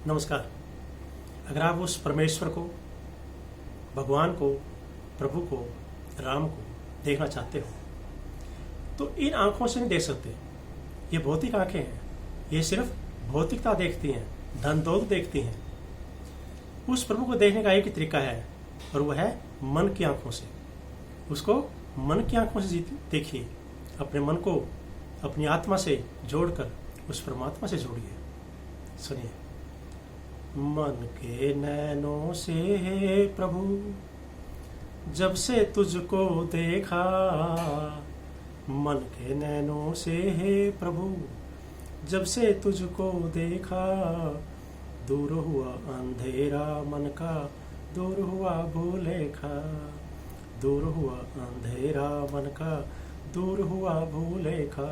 नमस्कार। अगर आप उस परमेश्वर को, भगवान को, प्रभु को, राम को देखना चाहते हो तो इन आंखों से नहीं देख सकते। ये भौतिक आंखें हैं, ये सिर्फ भौतिकता देखती हैं, धन दौलत देखती हैं। उस प्रभु को देखने का एक ही तरीका है और वह है मन की आंखों से। उसको मन की आंखों से देखिए, अपने मन को अपनी आत्मा से जोड़कर उस परमात्मा से जोड़िए। सुनिए। मन के नैनों से हे प्रभु जब से तुझको देखा, मन के नैनों से हे प्रभु जब से तुझको देखा, दूर हुआ अंधेरा मन का, दूर हुआ भूलेखा, दूर हुआ अंधेरा मन का, दूर हुआ भूलेखा।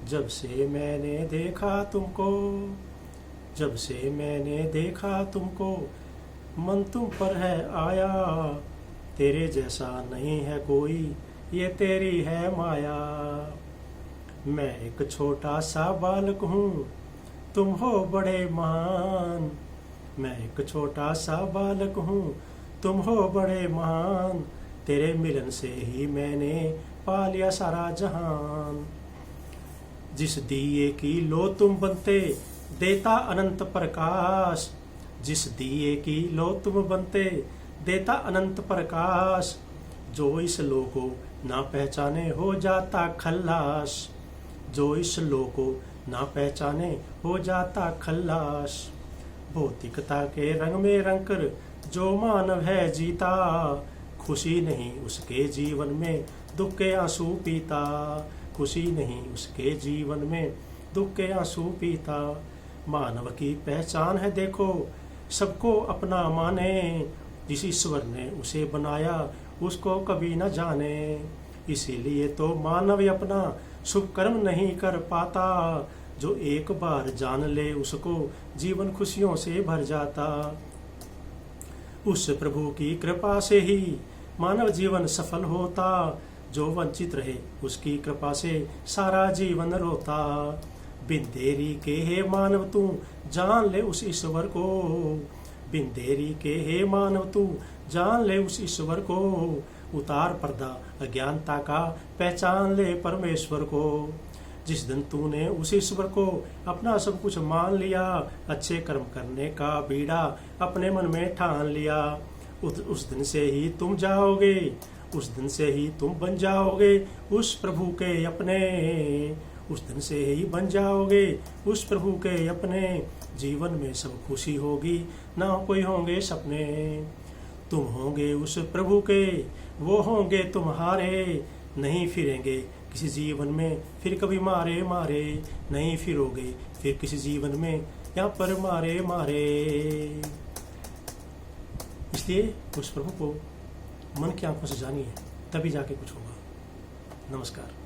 जब से मैंने देखा तुमको, जब से मैंने देखा तुमको, मन तुम पर है आया, तेरे जैसा नहीं है कोई, ये तेरी है माया। मैं एक छोटा सा बालक हूँ, तुम हो बड़े महान। मैं एक छोटा सा बालक हूँ, तुम हो बड़े महान, तेरे मिलन से ही मैंने पा लिया सारा जहान। जिस दिए की लो तुम बनते, देता अनंत प्रकाश, जिस दिए की लो तुम बनते, देता अनंत प्रकाश, जो इस लो को ना पहचाने हो जाता खल्लास, जो इस लो को ना पहचाने हो जाता खल्लास। भौतिकता के रंग में रंग कर जो मानव है जीता, खुशी नहीं उसके जीवन में दुख के आंसू पीता, खुशी नहीं उसके जीवन में दुख के आंसू पीता। मानव की पहचान है देखो, सबको अपना माने, जिस ईश्वर ने उसे बनाया उसको कभी न जाने। इसीलिए तो मानव अपना शुभ कर्म नहीं कर पाता, जो एक बार जान ले उसको जीवन खुशियों से भर जाता। उस प्रभु की कृपा से ही मानव जीवन सफल होता, जो वंचित रहे उसकी कृपा से सारा जीवन रोता। बिन देरी के हे मानव तू जान ले उस ईश्वर को, बिन देरी के हे मानव तू जान ले उस ईश्वर को, उतार पर्दा अज्ञानता का पहचान ले परमेश्वर को। जिस दिन तूने उस ईश्वर को अपना सब कुछ मान लिया, अच्छे कर्म करने का बीड़ा अपने मन में ठान लिया, उस दिन से ही तुम जाओगे, उस दिन से ही तुम बन जाओगे उस प्रभु के अपने, उस दिन से ही बन जाओगे उस प्रभु के अपने। जीवन में सब खुशी होगी, ना कोई होंगे सपने। तुम होंगे उस प्रभु के, वो होंगे तुम्हारे, नहीं फिरेंगे किसी जीवन में फिर कभी मारे मारे, नहीं फिरोगे फिर किसी जीवन में यहाँ पर मारे मारे। इसलिए उस प्रभु को मन की आंखों से जानिए, तभी जाके कुछ होगा। नमस्कार।